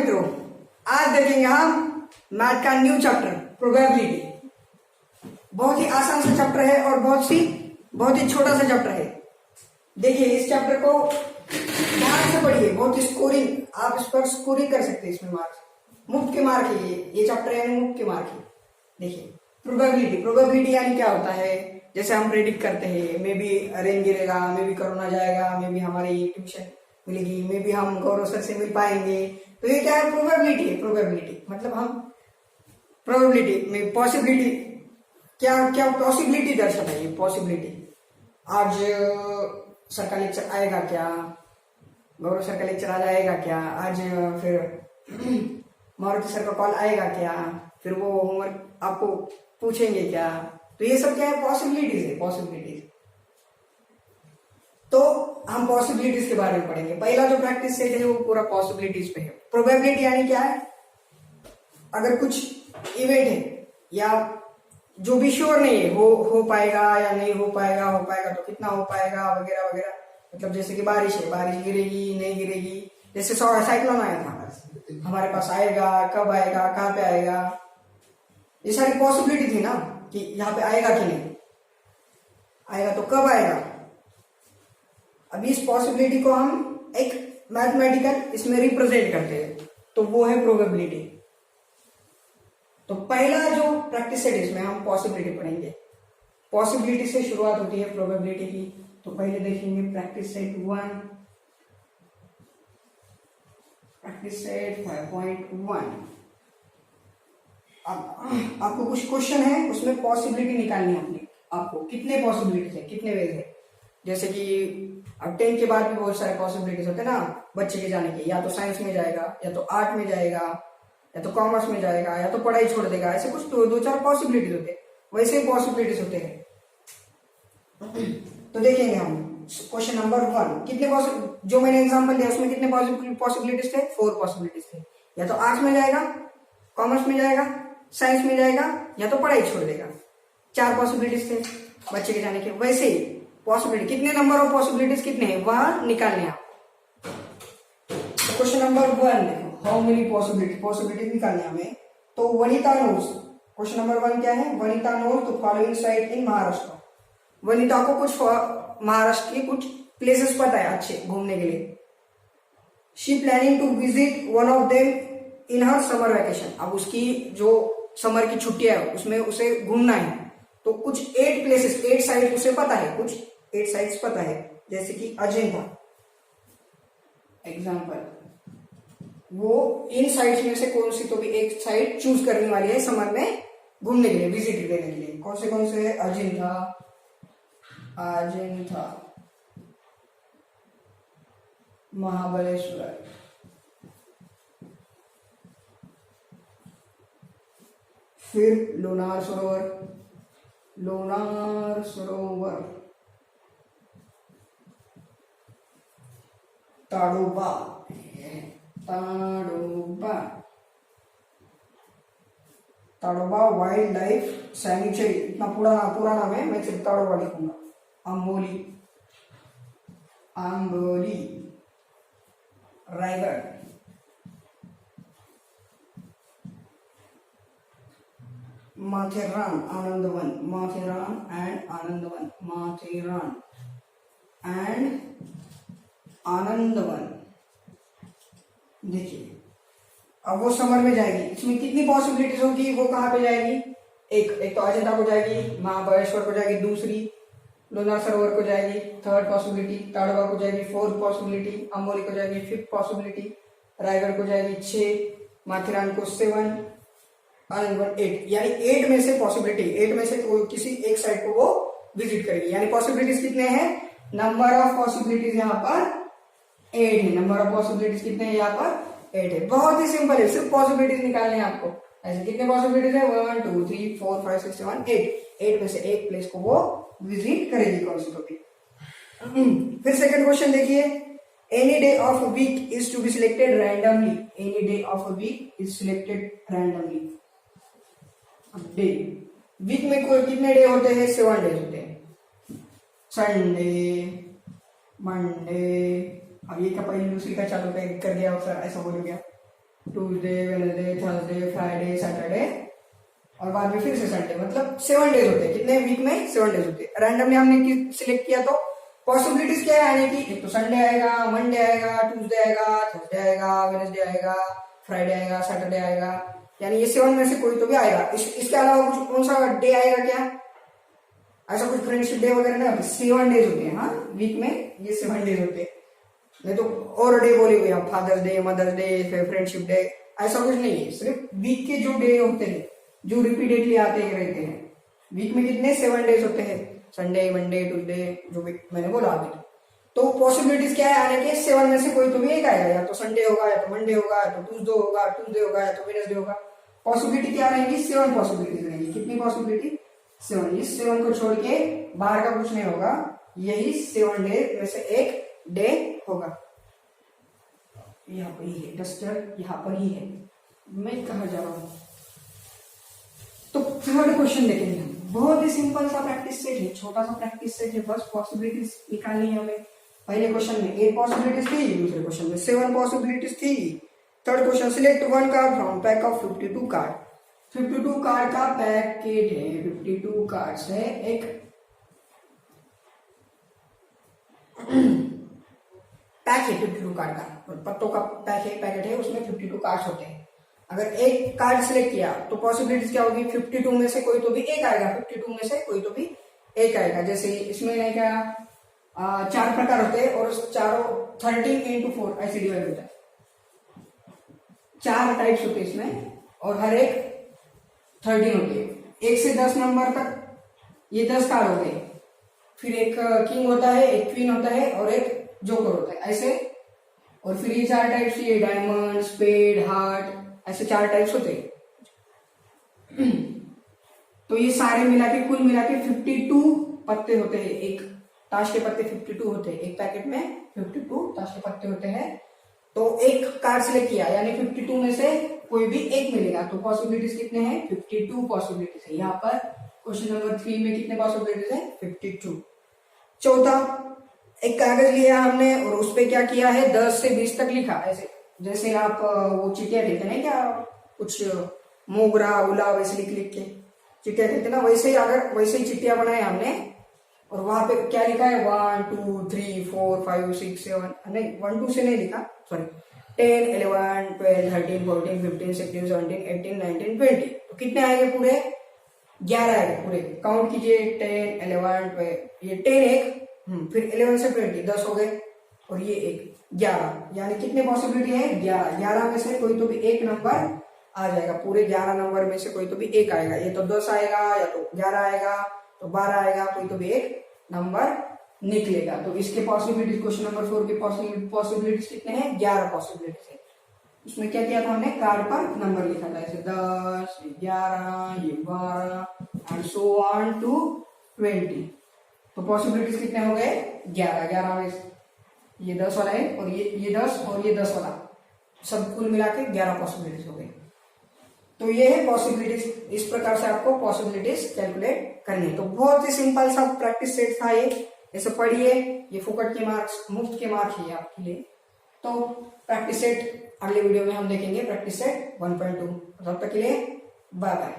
मित्रों, आज देखेंगे हम मैथ का न्यू चैप्टर प्रोबेबिलिटी। बहुत ही आसान सा चैप्टर है और बहुत ही छोटा सा चैप्टर है। देखिए इस चैप्टर को ध्यान से पढ़िए, बहुत ही स्कोरिंग, आप इस पर स्कोरिंग कर सकते हैं। इसमें मार्क्स, मुफ्त के मार्क है ये चैप्टर है, मुफ्त के मार्क है। देखिए प्रोबेबिलिटी यानी क्या होता है, जैसे हम प्रेडिक्ट करते हैं, मे बी रेन गिरेगा, मे बी कोरोना जाएगा, मे बी हमारी ट्यूशन मिलेगी, मे बी हम गौरव सर से मिल पाएंगे। तो ये क्या है, प्रोबेबिलिटी है। प्रोबेबिलिटी मतलब हम प्रोबेबिलिटी में पॉसिबिलिटी, क्या पॉसिबिलिटी दर्शाता है। ये पॉसिबिलिटी, आज सर का लेक्चर आएगा क्या, गौरव सर का लेक्चर आज आएगा क्या, आज फिर मारुति सर का कॉल आएगा क्या, फिर वो होमवर्क आपको पूछेंगे क्या। तो ये सब क्या है, पॉसिबिलिटीज है, पॉसिबिलिटीज। तो हम पॉसिबिलिटीज के बारे में पढ़ेंगे। पहला जो प्रैक्टिस सेट है वो पूरा पॉसिबिलिटीज पे है। प्रोबेबिलिटी यानी क्या है, अगर कुछ इवेंट है या जो भी श्योर नहीं है, हो पाएगा या नहीं हो पाएगा तो कितना हो पाएगा वगैरह वगैरह। मतलब जैसे कि बारिश है, बारिश गिरेगी नहीं गिरेगी, जैसे साइक्लोन आया था हमारे पास, आएगा कब आएगा, कहाँ पे आएगा, ये सारी पॉसिबिलिटी थी ना कि यहाँ पे आएगा कि नहीं आएगा, तो कब आएगा। अभी इस पॉसिबिलिटी को हम एक मैथमेटिकल इसमें रिप्रेजेंट करते हैं, तो वो है प्रोबेबिलिटी। तो पहला जो प्रैक्टिस सेट इसमें हम पॉसिबिलिटी पढ़ेंगे। पॉसिबिलिटी से शुरुआत होती है प्रोबेबिलिटी की। तो पहले देखेंगे प्रैक्टिस सेट 1, प्रैक्टिस सेट 5.1। अब आपको कुछ क्वेश्चन है, उसमें पॉसिबिलिटी निकालनी है आपको कितने पॉसिबिलिटीज है, कितने वेज है। जैसे कि अब 10 के बाद भी बहुत सारे पॉसिबिलिटीज होते हैं ना बच्चे के जाने के, या तो साइंस में जाएगा, या तो आर्ट में जाएगा, या तो कॉमर्स में जाएगा, या तो पढ़ाई छोड़ देगा। ऐसे कुछ दो चार पॉसिबिलिटीज होते हैं, वैसे ही पॉसिबिलिटीज होते हैं। तो देखेंगे हम क्वेश्चन नंबर 1, कितने जो मैंने एग्जांपल दिया उसमें कितने पॉसिबिलिटीज थे, 4 पॉसिबिलिटीज थे। या तो आर्ट्स में जाएगा, कॉमर्स में जाएगा, साइंस में जाएगा, या तो पढ़ाई छोड़ देगा। 4 पॉसिबिलिटीज थे बच्चे के जाने के। वैसे ही पॉसिबिलिटी, कितने नंबर ऑफ पॉसिबिलिटीज कितने हैं वह निकालने हैं। तो क्वेश्चन नंबर 1 देखो, हाउ मेनी पॉसिबिलिटीज निकालने हमें। तो वनिता नोस, क्वेश्चन नंबर 1 क्या है, Vanita knows the following site in Maharashtra. Vanita को कुछ महाराष्ट्र के कुछ प्लेसेस पता है अच्छे घूमने के लिए। She planning to visit one of them in her summer vacation. अब उसकी जो समर की छुट्टियां है उसमें उसे घूमना है, तो कुछ 8 प्लेसेस, 8 साइट उसे पता है, कुछ 8 साइट्स पता है। जैसे कि अजंता एग्जाम्पल, वो इन साइट्स में से कौन सी तो भी एक साइट चूज करने वाली है समर में घूमने के लिए, विजिट देने के लिए। कौन से है, अजंता, महाबलेश्वर, फिर लोनार सरोवर, ताडोबा वाइल्ड लाइफ सैंक्चुरी, इतना पूरा नाम है, मैं सिर्फ ताडोबा लिखूंगा। आंबोली, रायगढ़, माथेरान एंड आनंदवन। देखिए अब वो समर में जाएगी, इसमें कितनी पॉसिबिलिटीज होगी, वो कहाँ पे जाएगी। एक तो अजंता को जाएगी, महाबलेश्वर को जाएगी, दूसरी लोनार सरोवर को जाएगी, 3rd पॉसिबिलिटी, ताडोबा को जाएगी, 4th पॉसिबिलिटी, अम्बोली को जाएगी, 5th पॉसिबिलिटी, रायगढ़ को जाएगी 6, माथेरान को 7, आनंदवन 8। यानी 8 में से पॉसिबिलिटी, 8 में से किसी एक साइड को वो विजिट करेगी। यानी पॉसिबिलिटीज कितने हैं, नंबर ऑफ पॉसिबिलिटीज यहाँ पर 8 है। नंबर ऑफ पॉसिबिलिटीज कितने हैं यहाँ पर, 8 है। बहुत ही सिंपल है, सिर्फ पॉसिबिलिटीज निकालने हैं आपको। ऐसे कितने पॉसिबिलिटीज है, 1 2 3 4 5 6 7 8। 8 में से एक प्लेस को वो विजिट करेगी कौन सी तो भी। फिर सेकंड क्वेश्चन देखिए, any day of a week is to be selected randomly. Any day of a week is selected randomly. Day, week में कोई कितने डे होते हैं, 7 डेज होते हैं। संडे, मंडे, अब ये क्या पहले दूसरी का चालू कर दिया सर, ऐसा बोल गया। Tuesday, Wednesday, Thursday, Friday, Saturday और बाद में फिर से संडे, मतलब 7 डेज होते हैं। कितने वीक में? 7 डेज होते हैं। रैंडमली हमने सिलेक्ट किया तो पॉसिबिलिटीज क्या है आने की? एक तो संडे आएगा, मंडे आएगा, ट्यूसडे आएगा, थर्सडे आएगा, वेडनेसडे आएगा, फ्राइडे आएगा, सैटरडे आएगा, यानी ये 7 में से कोई तो भी आएगा। इसके अलावा कुछ कौन सा डे आएगा क्या? ऐसा कुछ फ्रेंडशिप डे वगैरह नहीं होते। 7 डेज होते हैं, हाँ वीक में ये 7 डेज होते हैं। नहीं तो और डे बोले हुए आप, father's day, mother's day, friendship day, ऐसा कुछ नहीं है। सिर्फ वीक के जो डे होते हैं जो रिपीटेडली आते ही रहते हैं। वीक में कितने? 7 डेज होते हैं, संडे, मंडे, ट्यूसडे, जो भी मैंने बोला अभी। तो पॉसिबिलिटीज क्या है आने के? 7 में से कोई तो भी एक आएगा, या तो संडे होगा, या तो मंडे होगा, या तो ट्यूसडे होगा, या तो वेडनेसडे होगा। पॉसिबिलिटी क्या रहेगी? 7 पॉसिबिलिटीज रहेंगी। कितनी पॉसिबिलिटी? 7। इस 7 को छोड़ के बाहर का कुछ नहीं होगा, यही 7 डे में से एक डे होगा। यहाँ पर ही है डस्टर, यहाँ पर ही है। मैं कहा जा रहा हूं? तो थर्ड क्वेश्चन देखेंगे हम। बहुत ही सिंपल सा प्रैक्टिस सेट है, छोटा सा प्रैक्टिस सेट है, बस पॉसिबिलिटीज निकालनी है हमें। पहले क्वेश्चन में 8 पॉसिबिलिटीज थी, दूसरे क्वेश्चन में 7 पॉसिबिलिटीज थी। Third question, select 1 card from pack of 52 card. 52 card का पैकेट है, 52 कार्ड्स है। एक पैक है 52 कार्ड का, पत्तों का पैकेट है, उसमें 52 कार्ड्स होते हैं। अगर एक कार्ड सिलेक्ट किया तो पॉसिबिलिटीज क्या होगी? 52 में से कोई तो भी एक आएगा, 52 में से कोई तो भी एक आएगा। जैसे इसमें नहीं क्या 4 प्रकार होते हैं और चारों 13 into 4 ऐसे डिवाइड होता है। 4 टाइप्स होते हैं इसमें और हर एक 13 होते हैं। 1 से 10 नंबर तक ये 10 कार्ड हो गए। फिर एक किंग होता है, एक क्वीन होता है और एक जोकर होता है, ऐसे। और फिर ये 4 टाइप्स, ये डायमंड, स्पेड, हार्ट, ऐसे 4 टाइप्स होते हैं। तो ये सारे मिला के कुल मिला के 52 पत्ते होते हैं। एक ताश के पत्ते 52 होते हैं, एक पैकेट में 52 ताश के पत्ते होते हैं। तो एक कार्ड सिलेक्ट किया यानी 52 में से कोई भी एक मिलेगा। तो पॉसिबिलिटीज कितने हैं? 52 पॉसिबिलिटीज है। यहाँ पर क्वेश्चन नंबर 3 में कितने पॉसिबिलिटीज है? 52। चौथा, एक कागज लिया हमने और उस पर क्या किया है? 10 से 20 तक लिखा, ऐसे जैसे आप वो चिट्ठियां कहते हैं क्या, कुछ मोगरा उला वैसे लिख लिख के चिट्ठियां कहते हैं ना, वैसे ही चिट्ठियां बनाए हमने। और वहां पे क्या लिखा है? 1 2 3 4 5 6 7, नहीं 1 2 से नहीं लिखा, सॉरी, 10 11 12 13 14 15 16 17 18 19 20। तो कितने आएंगे? पूरे 11 आएंगे पूरे। काउंट कीजिए, 10 11 12, ये 10 एक, फिर 11 से 20 10 हो गए और ये एक 11, यानी कितने पॉसिबिलिटी है? 11। 11 में से कोई तो भी एक नंबर आ जाएगा। पूरे 11 नंबर में से कोई तो भी एक आएगा। ये तो 10 आएगा, या तो 11 आएगा, तो 12 आएगा, कोई तो भी एक नंबर निकलेगा। तो इसके पॉसिबिलिटीज, क्वेश्चन नंबर 4 की पॉसिबिलिटीज कितने हैं? 11 पॉसिबिलिटीज है। उसमें क्या किया था हमने? कार्ड पर नंबर लिखा था, ऐसे 10, 11, ये 12 एंड सो ऑन टू 20। तो पॉसिबिलिटीज कितने हो गए? 11। 11 में ये 10 वाला है और ये 10 और ये 10 वाला, सब कुल मिला के 11 पॉसिबिलिटीज हो गई। तो ये है पॉसिबिलिटीज। इस प्रकार से आपको पॉसिबिलिटीज कैलकुलेट करनी है। तो बहुत ही सिंपल सा प्रैक्टिस सेट था ये, ऐसे पढ़िए। ये फुकट के मार्क्स, मुफ्त के मार्क्स है आपके लिए। तो प्रैक्टिस सेट अगले वीडियो में हम देखेंगे, प्रैक्टिस सेट 1.2। तब तक के लिए बाय बाय।